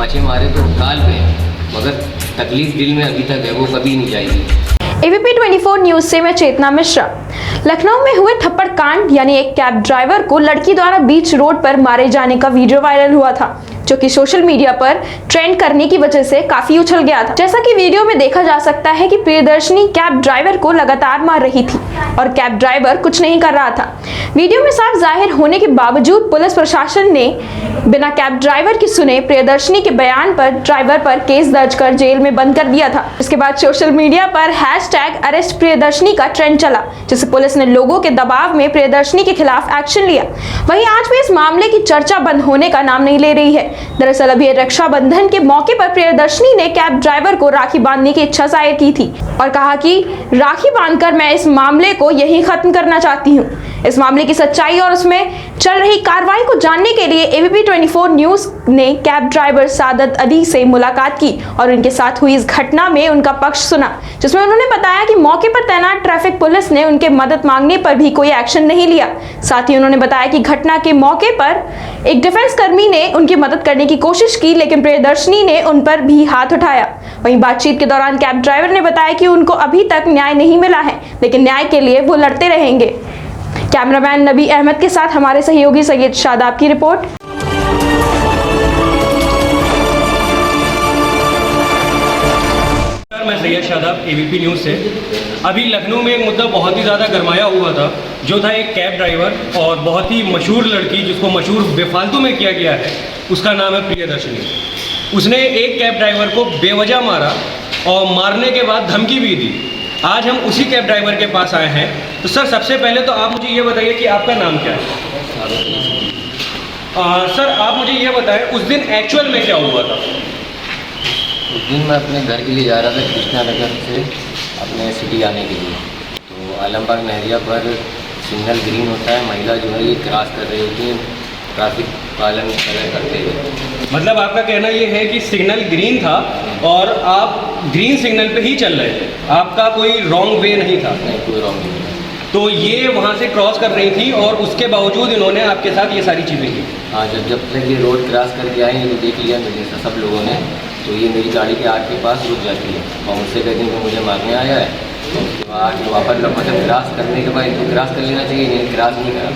तमाचे मारे तो गाल पे, मगर तकलीफ दिल में अभी तक है, वो कभी नहीं जाएगी। ABP 24 न्यूज से मैं चेतना मिश्रा। लखनऊ में हुए थप्पड़ कांड यानी एक कैब ड्राइवर को लड़की द्वारा बीच रोड पर मारे जाने का वीडियो वायरल हुआ था, जो कि सोशल मीडिया पर ट्रेंड करने की वजह से काफी उछल गया था। जैसा कि वीडियो में देखा जा सकता है कि प्रियदर्शनी कैब ड्राइवर को लगातार मार रही थी और कैब ड्राइवर कुछ नहीं कर रहा था। वीडियो में साफ जाहिर होने के बावजूद पुलिस प्रशासन ने बिना कैब ड्राइवर की सुने प्रियदर्शनी के बयान पर ड्राइवर पर केस दर्ज कर जेल में बंद कर दिया था। इसके बाद सोशल मीडिया पर #अरेस्ट प्रियदर्शनी का ट्रेंड चला, जिससे पुलिस ने लोगों के दबाव में प्रियदर्शनी के खिलाफ एक्शन लिया। वहीं आज भी इस मामले की चर्चा बंद होने का नाम नहीं ले रही है। दरअसल अभी रक्षाबंधन के मौके पर प्रियदर्शनी ने कैब ड्राइवर को राखी बांधने की इच्छा जाहिर की थी और कहा कि राखी बांधकर मैं इस मामले को यहीं खत्म करना चाहती हूं। इस मामले की सच्चाई और उसमें चल रही कार्रवाई को जानने के लिए ABP 24 न्यूज ने कैब ड्राइवर सादत अली से मुलाकात की और उनके साथ हुई इस घटना में उनका पक्ष सुना, जिसमें उन्होंने बताया कि मौके पर तैनात ट्रैफिक पुलिस ने उनके मदद मांगने पर भी कोई एक्शन नहीं लिया। साथ ही उन्होंने बताया कि घटना के मौके पर एक डिफेंस कर्मी ने उनकी मदद करने की कोशिश की, लेकिन प्रियदर्शनी ने उन पर भी हाथ उठाया। वहीं बातचीत के दौरान कैब ड्राइवर ने बताया कि उनको अभी तक न्याय नहीं मिला है, लेकिन न्याय के लिए वो लड़ते रहेंगे। कैमरामैन नबी अहमद के साथ हमारे सहयोगी सैयद शादाब की रिपोर्ट। मैं सैयद शादाब ABP न्यूज़ से। अभी लखनऊ में एक मुद्दा बहुत ही ज़्यादा गरमाया हुआ था, जो था एक कैब ड्राइवर और बहुत ही मशहूर लड़की, जिसको मशहूर बेफालतू में किया गया है, उसका नाम है प्रियदर्शनी। उसने एक कैब ड्राइवर को बेवजह मारा और मारने के बाद धमकी भी दी। आज हम उसी कैब ड्राइवर के पास आए हैं। तो सर, सबसे पहले तो आप मुझे ये बताइए कि आपका नाम क्या है? सर, आप मुझे ये बताएं, उस दिन एक्चुअल में क्या हुआ था? उस दिन मैं अपने घर के लिए जा रहा था कृष्णा नगर से अपने सिटी आने के लिए, तो आलमबाग नहरिया पर सिग्नल ग्रीन होता है, महिला जो है ये क्रॉस कर रही होती है ट्रैफिक पालन करते हुए। मतलब आपका कहना ये है कि सिग्नल ग्रीन था और आप ग्रीन सिग्नल पे ही चल रहे थे, आपका कोई रॉन्ग वे नहीं था? नहीं, कोई रॉन्ग नहीं। तो ये वहाँ से क्रॉस कर रही थी और उसके बावजूद इन्होंने आपके साथ ये सारी चीज़ें की? हाँ, जब तक ये रोड क्रॉस करके आई तो देख लिया मेरे से सब लोगों ने, तो ये मेरी गाड़ी के आग के पास रुक जाती है और मुझसे कहती है कि मुझे मारने आया है। तो उसके बाद वापस मतलब क्रॉस करने के बाद इनको क्रॉस कर लेना चाहिए, नहीं क्रॉस नहीं करा।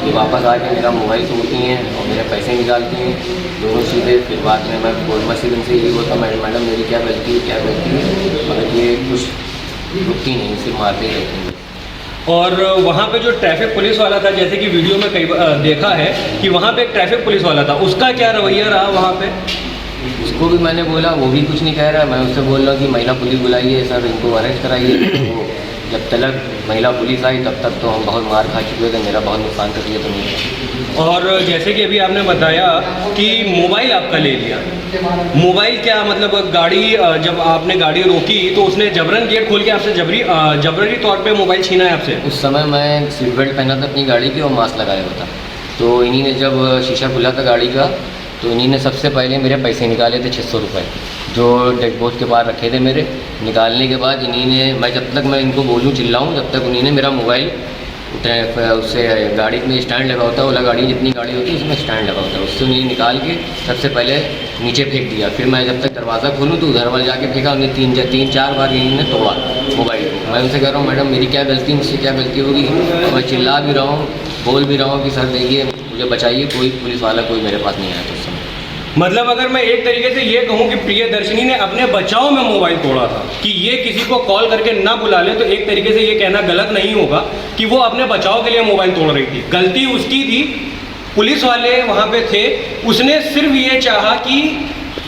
ये वापस आके मेरा मोबाइल तोड़ती हैं और मेरे पैसे निकालती हैं, दोनों चीज़ें। फिर बाद में मैं कोर्ट से ये बोलता मैडम मेरी क्या गलती है, क्या गलती है, मगर ये कुछ रुकती नहीं, सिर्फ मारते ही रहती हैं। और वहाँ पे जो ट्रैफिक पुलिस वाला था, जैसे कि वीडियो में कई देखा है कि वहाँ पे एक ट्रैफिक पुलिस वाला था, उसका क्या रवैया रहा वहाँ पे? उसको भी मैंने बोला, वो भी कुछ नहीं कह रहा है। मैं उससे बोल रहा हूँ कि महिला पुलिस बुलाइए सर, इनको अरेस्ट कराइए। तो जब तक महिला पुलिस आई तब तक तो हम बहुत मार खा चुके थे, मेरा बहुत नुकसान कर दिया तो नहीं। और जैसे कि अभी आपने बताया कि मोबाइल आपका ले लिया, मोबाइल क्या मतलब गाड़ी, जब आपने गाड़ी रोकी तो उसने जबरन गेट खोल के आपसे जबरी तौर पे मोबाइल छीना है आपसे? उस समय मैं सीट बेल्ट पहना था अपनी गाड़ी की और मास्क लगाया हुआ था। तो इन्हीं ने जब शीशा खुला था गाड़ी का, तो इन्हीं ने सबसे पहले मेरे पैसे निकाले थे 600 रुपये, जो डैशबोर्ड के पार रखे थे मेरे। निकालने के बाद इन्हीं ने, मैं जब तक मैं इनको बोलूँ चिल्लाऊँ, जब तक उन्हीं ने मेरा मोबाइल उससे गाड़ी में स्टैंड लगा होता है, ओला गाड़ी जितनी गाड़ी होती है उसमें स्टैंड लगा होता है, उससे उन्हें निकाल के सबसे पहले नीचे फेंक दिया। फिर मैं जब तक दरवाज़ा खोलूँ तो उधर वाले जाके फेंका, उन्हें 3-4 बार इन्होंने तोड़ा मोबाइल को। मैं उनसे कह रहा हूँ मैडम मेरी क्या गलती, मुझसे क्या गलती होगी? और मैं चिल्ला भी रहा हूँ, बोल भी रहा हूँ कि सर देखिए मुझे बचाइए, कोई पुलिस वाला कोई मेरे पास नहीं आया था उस समय। मतलब अगर मैं एक तरीके से ये कहूँ कि प्रियदर्शनी ने अपने बचाव में मोबाइल तोड़ा था, कि ये किसी को कॉल करके ना बुला ले, तो एक तरीके से ये कहना गलत नहीं होगा कि वो अपने बचाव के लिए मोबाइल तोड़ रही थी। गलती उसकी थी, पुलिस वाले वहाँ पे थे, उसने सिर्फ ये चाहा कि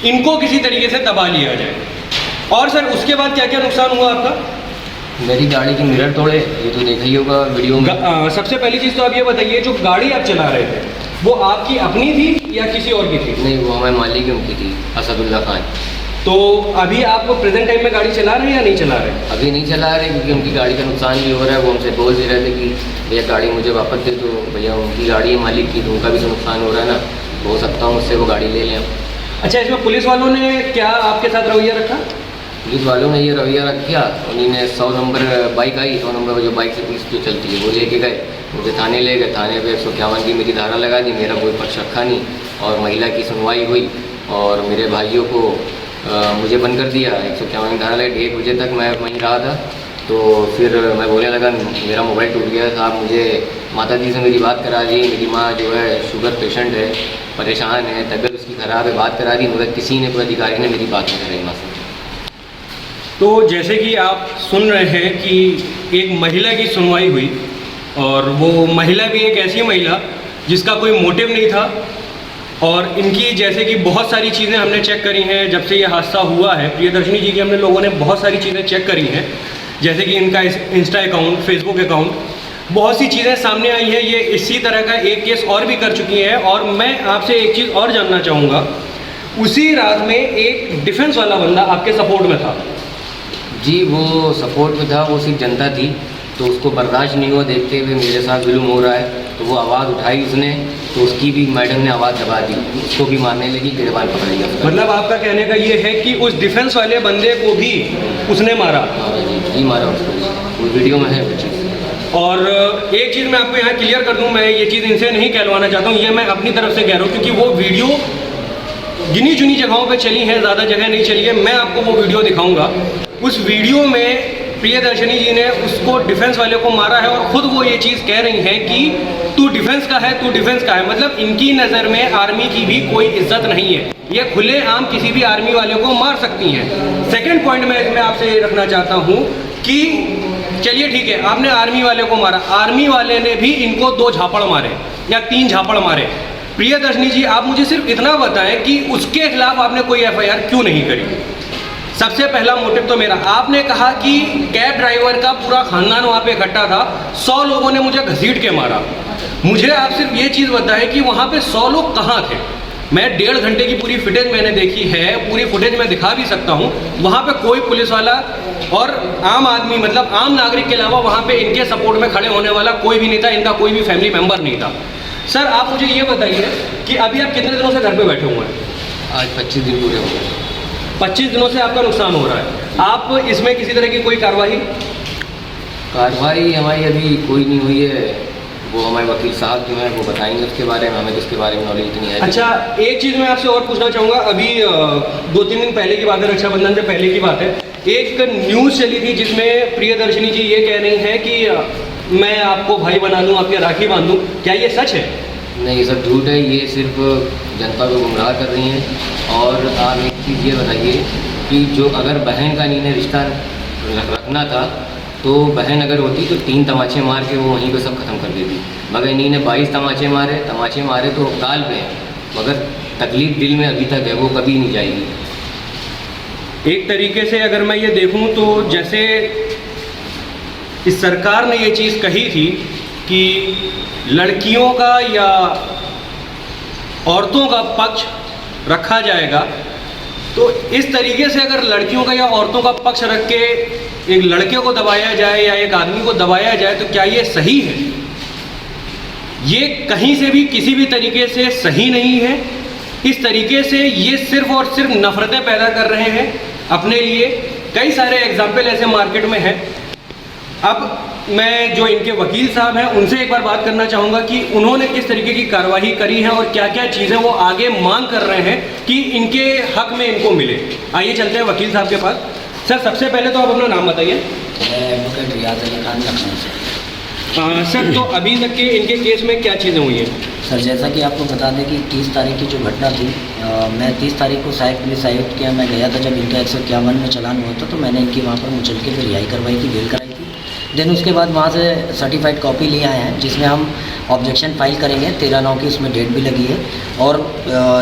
इनको किसी तरीके से दबा लिया जाए। और सर उसके बाद क्या क्या नुकसान हुआ आपका? मेरी गाड़ी की मिरर तोड़े, ये तो देखा ही होगा वीडियो में। सबसे पहली चीज़ तो आप ये बताइए, जो गाड़ी आप चला रहे थे वो आपकी अपनी थी या किसी और की थी? नहीं, वो हमारे मालिक की उनकी थी, असदुल्ला खान। तो अभी आप प्रेजेंट टाइम में गाड़ी चला रहे हैं या नहीं चला रहे? अभी नहीं चला रहे क्योंकि उनकी गाड़ी का नुकसान भी हो रहा है। वो हमसे बोल भी रहे थे कि भैया गाड़ी मुझे वापस दे दो, भैया उनकी गाड़ी है मालिक की, तो उनका भी तो नुकसान हो रहा है ना, हो सकता हूँ मुझसे वो गाड़ी ले लें। अच्छा, इसमें पुलिस वालों ने क्या आपके साथ रवैया रखा? पुलिस वालों ने ये रवैया रखा, उन्हीं ने 100 नंबर बाइक आई, 100 नंबर पर जो बाइक से पुलिस जो चलती है वो लेके गए, मुझे थाने ले गए। थाने पे 151 की मेरी धारा लगा दी, मेरा कोई पक्ष रखा नहीं और महिला की सुनवाई हुई और मेरे भाइयों को मुझे बंद कर दिया। 151 धारा लगी। 1 बजे तक मैं वहीं रहा था। तो फिर मैं बोलने लगा मेरा मोबाइल टूट गया। साहब मुझे माता जी से मेरी बात करा दी। मेरी माँ जो है शुगर पेशेंट है, परेशान है, तबीयत उसकी ख़राब है, बात करा दी, मगर किसी ने, कोई अधिकारी ने मेरी बात नहीं कराई माँ से। तो जैसे कि आप सुन रहे हैं कि एक महिला की सुनवाई हुई, और वो महिला भी एक ऐसी महिला जिसका कोई मोटिव नहीं था, और इनकी जैसे कि बहुत सारी चीज़ें हमने चेक करी हैं जब से ये हादसा हुआ है। प्रियदर्शनी जी की हमने लोगों ने बहुत सारी चीज़ें चेक करी हैं, जैसे कि इनका इंस्टा अकाउंट, फेसबुक अकाउंट, बहुत सी चीज़ें सामने आई हैं। ये इसी तरह का एक केस और भी कर चुकी हैं। और मैं आपसे एक चीज़ और जानना चाहूँगा, उसी रात में एक डिफेंस वाला बंदा आपके सपोर्ट में था। जी, वो सपोर्ट में था, वो सिर्फ जनता थी, तो उसको बर्दाश्त नहीं हुआ देखते हुए मेरे साथ जुल्म हो रहा है, तो वो आवाज़ उठाई उसने, तो उसकी भी मैडम ने आवाज़ दबा दी, उसको भी मारने लगी, गिरबान पकड़ लिया उसका। मतलब आपका कहने का ये है कि उस डिफेंस वाले बंदे को भी उसने मारा? जी मारा उसको, वो वीडियो में है वो चीज़। और एक चीज़ मैं आपको यहाँ क्लियर कर दूँ, मैं ये चीज़ इनसे नहीं कहलवाना चाहता हूँ, ये मैं अपनी तरफ से कह रहा हूँ, क्योंकि वो वीडियो गिनी चुनी जगहों पे चली है, ज़्यादा जगह नहीं चली है। मैं आपको वो वीडियो दिखाऊंगा। उस वीडियो में प्रियदर्शनी जी ने उसको डिफेंस वाले को मारा है, और ख़ुद वो ये चीज़ कह रही हैं कि तू डिफेंस का है, तू डिफेंस का है। मतलब इनकी नज़र में आर्मी की भी कोई इज्जत नहीं है, ये खुलेआम किसी भी आर्मी वाले को मार सकती हैं। सेकंड पॉइंट मैं इसमें आपसे ये रखना चाहता हूँ कि चलिए ठीक है, आपने आर्मी वाले को मारा, आर्मी वाले ने भी इनको 2 झापड़ मारे या 3 झापड़ मारे। प्रियदर्शनी जी, आप मुझे सिर्फ इतना बताएं कि उसके खिलाफ आपने कोई FIR क्यों नहीं करी? सबसे पहला मोटिव तो मेरा, आपने कहा कि कैब ड्राइवर का पूरा खानदान वहाँ पे इकट्ठा था, 100 लोगों ने मुझे घसीट के मारा। मुझे आप सिर्फ ये चीज़ बताएं कि वहाँ पे 100 लोग कहाँ थे? मैं 1.5 घंटे की पूरी फुटेज मैंने देखी है, पूरी फुटेज मैं दिखा भी सकता हूँ। वहाँ पे कोई पुलिस वाला और आम आदमी, मतलब आम नागरिक के अलावा वहाँ पे इनके सपोर्ट में खड़े होने वाला कोई भी नहीं था, इनका कोई भी फैमिली मेम्बर नहीं था। सर, आप मुझे ये बताइए कि अभी आप कितने दिनों से घर पे बैठे हुए हैं? आज 25 दिन पूरे हो गए। 25 दिनों से आपका नुकसान हो रहा है। आप इसमें किसी तरह की कोई कार्रवाई हमारी अभी कोई नहीं हुई है। वो हमारे वकील साहब जो हैं वो बताएंगे उसके बारे में, हमें तो उसके बारे में नॉलेज इतनी है। अच्छा, एक चीज़ मैं आपसे और पूछना चाहूँगा। अभी 2-3 दिन पहले की बात है, रक्षाबंधन से पहले की बात है, एक न्यूज़ चली थी जिसमें प्रियदर्शनी जी ये कह रही हैं कि मैं आपको भाई बना लूँ, आपके राखी बांध दूँ। क्या ये सच है? नहीं, ये सब झूठ है, ये सिर्फ जनता को गुमराह कर रही हैं। और आप एक चीज़ ये बताइए कि जो अगर बहन का इन्हीं ने रिश्ता रखना था, तो बहन अगर होती तो 3 तमाचे मार के वो वहीं पे सब खत्म कर देती, मगर इन्हीं ने 22 तमाचे मारे तो गाल पे, मगर तकलीफ दिल में अभी तक है, वो कभी नहीं जाएगी। एक तरीके से अगर मैं ये देखूं तो जैसे इस सरकार ने ये चीज़ कही थी कि लड़कियों का या औरतों का पक्ष रखा जाएगा, तो इस तरीके से अगर लड़कियों का या औरतों का पक्ष रख के एक लड़के को दबाया जाए या एक आदमी को दबाया जाए, तो क्या ये सही है? ये कहीं से भी किसी भी तरीके से सही नहीं है। इस तरीके से ये सिर्फ और सिर्फ नफरतें पैदा कर रहे हैं अपने लिए। कई सारे एग्जाम्पल ऐसे मार्केट में हैं। अब मैं जो इनके वकील साहब हैं उनसे एक बार बात करना चाहूँगा कि उन्होंने किस तरीके की कार्रवाई करी है और क्या क्या चीज़ें वो आगे मांग कर रहे हैं कि इनके हक में इनको मिले। आइए चलते हैं वकील साहब के पास। सर, सबसे पहले तो आप अपना नाम बताइए। मैं एडवोकेट रियाज अली खान, लखनऊ से। सर, तो अभी तक के इनके केस में क्या चीज़ें हुई हैं? सर, जैसा कि आपको बता दें कि 30 तारीख की जो घटना थी, मैं 30 तारीख को सहायक पुलिस आयुक्त के मैं गया था। जब इनका 151 में चालान हुआ था तो मैंने इनकी वहाँ पर मुचल के फिर रिहाई करवाई थी, बेल कराई थी। देन उसके बाद वहाँ से सर्टिफाइड कॉपी लिए आए हैं जिसमें हम ऑब्जेक्शन फाइल करेंगे। 13/9 की उसमें डेट भी लगी है। और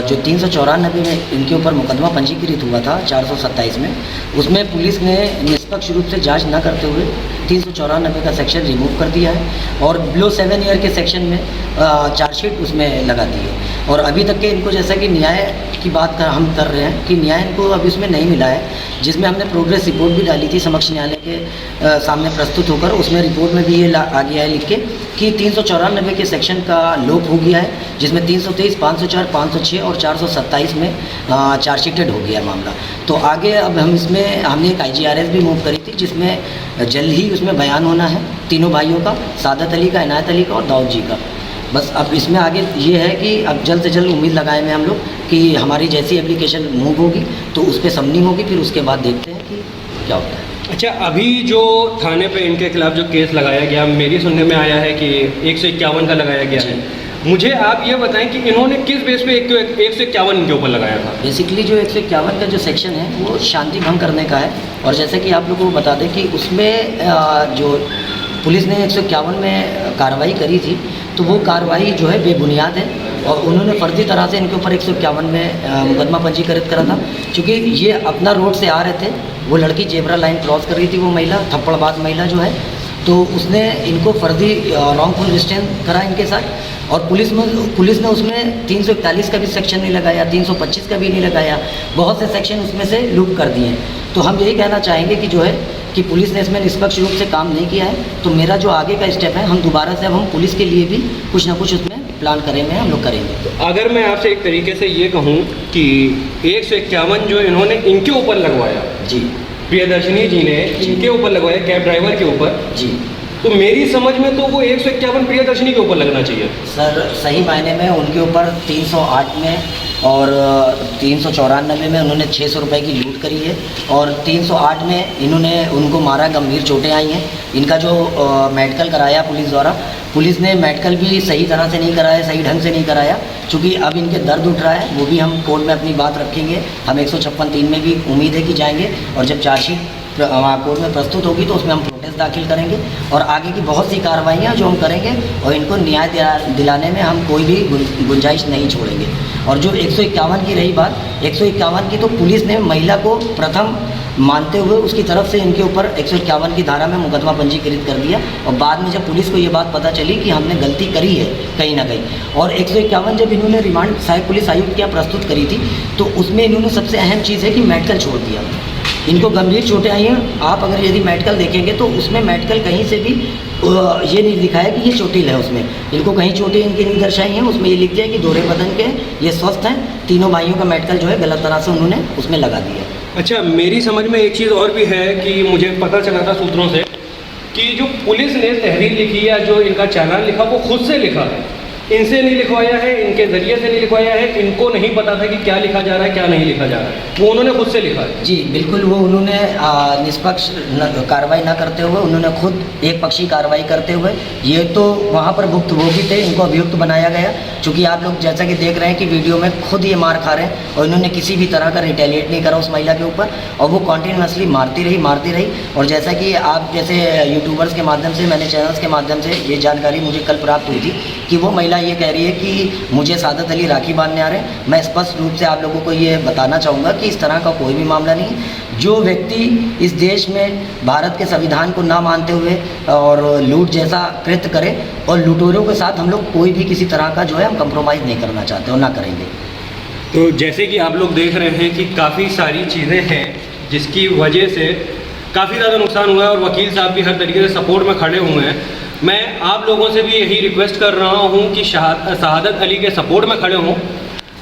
जो 394 में इनके ऊपर मुकदमा पंजीकृत हुआ था 427 में, उसमें पुलिस ने निष्पक्ष रूप से जांच न करते हुए 394 का सेक्शन रिमूव कर दिया है और बिलो 7 ईयर के सेक्शन में चार्जशीट उसमें लगा दी है। और अभी तक के इनको जैसा कि न्याय की बात हम कर रहे हैं कि न्याय इनको अभी उसमें नहीं मिला है, जिसमें हमने प्रोग्रेस रिपोर्ट भी डाली थी समक्ष न्यायालय के सामने प्रस्तुत होकर। उसमें रिपोर्ट में भी ये आ गया है लिख के कि 394 के सेक्शन का लोप हो गया है, जिसमें 323, 504, 506 और 427 में चार्जशीटेड हो गया मामला। तो आगे अब हम इसमें हमने एक IGRS भी मूव करी थी जिसमें जल्द ही उसमें बयान होना है तीनों भाइयों का, सादत अली का, इनायत अली का और दाऊद जी का। बस अब इसमें आगे ये है कि अब जल्द से जल्द उम्मीद लगाए में हम लोग कि हमारी जैसी एप्लीकेशन मूव होगी तो उस पर सबमिट होगी, फिर उसके बाद देखते हैं कि क्या होता है। अच्छा, अभी जो थाने पे इनके खिलाफ जो केस लगाया गया, मेरी सुनने में आया है कि 151 का लगाया गया है। मुझे आप ये बताएं कि इन्होंने किस बेस पे 151 इनके ऊपर लगाया था? बेसिकली जो 151 का जो सेक्शन है वो शांति भंग करने का है, और जैसे कि आप लोगों को बता दें कि उसमें जो पुलिस ने 151 में कार्रवाई करी थी, तो वो कार्रवाई जो है बेबुनियाद है, और उन्होंने फर्जी तरह से इनके ऊपर 151 में मुकदमा पंजीकृत करा था। क्योंकि ये अपना रोड से आ रहे थे, वो लड़की जेब्रा लाइन क्रॉस कर रही थी, वो महिला थप्पड़बाज महिला जो है, तो उसने इनको फर्जी रॉन्गफुल रिस्ट्रेन करा इनके साथ, और पुलिस ने उसमें 341 का भी सेक्शन नहीं लगाया, 325 का भी नहीं लगाया, बहुत से सेक्शन उसमें से लूप कर दिए। तो हम यही कहना चाहेंगे कि जो है कि पुलिस ने इसमें निष्पक्ष रूप से काम नहीं किया है। तो मेरा जो आगे का स्टेप है, हम दोबारा से अब हम पुलिस के लिए भी कुछ ना कुछ उसमें प्लान करेंगे, हम लोग करेंगे। अगर मैं आपसे एक तरीके से ये कहूँ कि 151 जो इन्होंने इनके ऊपर लगवाया, जी प्रियदर्शनी जी ने इनके ऊपर लगवाया, कैब ड्राइवर के ऊपर, जी, तो मेरी समझ में तो वो 151 प्रियदर्शनी के ऊपर लगना चाहिए। सर सही मायने में उनके ऊपर 308 में और 394 में उन्होंने 600 रुपये की लूट करी है, और 308 में इन्होंने उनको मारा, गंभीर चोटें आई हैं। इनका जो मेडिकल कराया पुलिस द्वारा, पुलिस ने मेडिकल भी सही तरह से नहीं कराया, सही ढंग से नहीं कराया, क्योंकि अब इनके दर्द उठ रहा है। वो भी हम कोर्ट में अपनी बात रखेंगे, हम 156(3) में भी उम्मीद है कि जाएंगे, और जब चार्जशीट कोर्ट में प्रस्तुत होगी तो उसमें हम प्रोटेस्ट दाखिल करेंगे, और आगे की बहुत सी कार्रवाइयाँ जो हम करेंगे, और इनको न्याय दिलाने में हम कोई भी गुंजाइश नहीं छोड़ेंगे। और जो 151 की रही बात, 151 की तो पुलिस ने महिला को प्रथम मानते हुए उसकी तरफ से इनके ऊपर 151 की धारा में मुकदमा पंजीकृत कर दिया, और बाद में जब पुलिस को ये बात पता चली कि हमने गलती करी है कहीं ना कहीं, और 151 जब इन्होंने रिमांड सहायक पुलिस आयुक्त क्या प्रस्तुत करी थी, तो उसमें इन्होंने सबसे अहम चीज़ है कि मेडिकल छोड़ दिया। इनको गंभीर चोटें आई हैं, आप अगर यदि मेडिकल देखेंगे तो उसमें मेडिकल कहीं से भी ये नहीं लिखा है कि ये चोटिल है, उसमें इनको कहीं चोटें इनकी नहीं दर्शाई हैं, उसमें ये लिख दिया कि दोहरे बदन के ये स्वस्थ हैं। तीनों भाइयों का मेडिकल जो है गलत तरह से उन्होंने उसमें लगा दिया। अच्छा, मेरी समझ में एक चीज़ और भी है कि मुझे पता चला था सूत्रों से कि जो पुलिस ने तहरीर लिखी या जो इनका चालान लिखा वो खुद से लिखा है, इनसे नहीं लिखवाया है, इनके ज़रिए से नहीं लिखवाया है, इनको नहीं पता था कि क्या लिखा जा रहा है क्या नहीं लिखा जा रहा है, वो उन्होंने खुद से लिखा है। जी बिल्कुल, वो उन्होंने निष्पक्ष कार्रवाई ना करते हुए उन्होंने खुद एक पक्षी कार्रवाई करते हुए, ये तो वहाँ पर भुक्तभोगी थे, इनको अभियुक्त बनाया गया। चूँकि आप लोग जैसा कि देख रहे हैं कि वीडियो में खुद ये मार खा रहे हैं, और इन्होंने किसी भी तरह का रिटेलिएट नहीं करा उस महिला के ऊपर, और वो कॉन्टीन्यूसली मारती रही। और जैसा कि आप जैसे यूट्यूबर्स के माध्यम से, मैंने चैनल्स के माध्यम से ये जानकारी मुझे कल प्राप्त हुई थी कि वो महिला ये कह रही है कि मुझे सादत अली राखी बांधने आ रहे हैं। मैं स्पष्ट रूप से आप लोगों को ये बताना चाहूँगा कि इस तरह का कोई भी मामला नहीं है। जो व्यक्ति इस देश में भारत के संविधान को ना मानते हुए और लूट जैसा कृत्य करे, और लूटोरों के साथ हम लोग कोई भी किसी तरह का जो है हम कंप्रोमाइज़ नहीं करना चाहते और ना करेंगे। तो जैसे कि आप लोग देख रहे हैं कि काफ़ी सारी चीज़ें हैं जिसकी वजह से काफ़ी ज़्यादा नुकसान हुआ है, और वकील साहब भी हर तरीके से सपोर्ट में खड़े हुए हैं। मैं आप लोगों से भी यही रिक्वेस्ट कर रहा हूं कि शहादत अली के सपोर्ट में खड़े हों,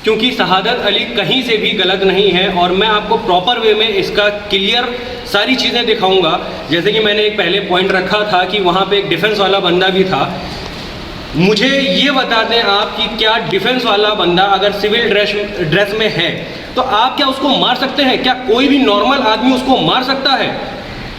क्योंकि शहादत अली कहीं से भी गलत नहीं है, और मैं आपको प्रॉपर वे में इसका क्लियर सारी चीज़ें दिखाऊंगा। जैसे कि मैंने एक पहले पॉइंट रखा था कि वहाँ पे एक डिफेंस वाला बंदा भी था। मुझे ये बता दें आप कि क्या डिफेंस वाला बंदा अगर सिविल ड्रेस में है तो आप क्या उसको मार सकते हैं? क्या कोई भी नॉर्मल आदमी उसको मार सकता है?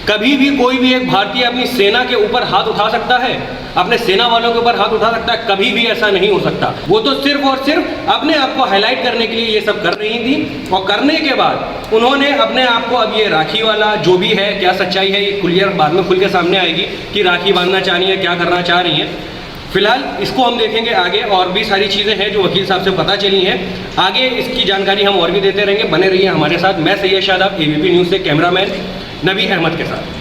कभी भी कोई भी एक भारतीय अपनी सेना के ऊपर हाथ उठा सकता है, अपने सेना वालों के ऊपर हाथ उठा सकता है? कभी भी ऐसा नहीं हो सकता। वो तो सिर्फ और सिर्फ अपने आप को हाईलाइट करने के लिए ये सब कर रही थी, और करने के बाद उन्होंने अपने आप को, अब ये राखी वाला जो भी है, क्या सच्चाई है ये क्लियर बाद में खुल के सामने आएगी कि राखी बांधना चाह रही है, क्या करना चाह रही हैं। फिलहाल इसको हम देखेंगे आगे, और भी सारी चीज़ें हैं जो वकील साहब से पता चली हैं। आगे इसकी जानकारी हम और भी देते रहेंगे, बने रहिए हमारे साथ। मैं सैयद शादाब, ABP न्यूज़ से कैमरामैन नबी अहमद के साथ।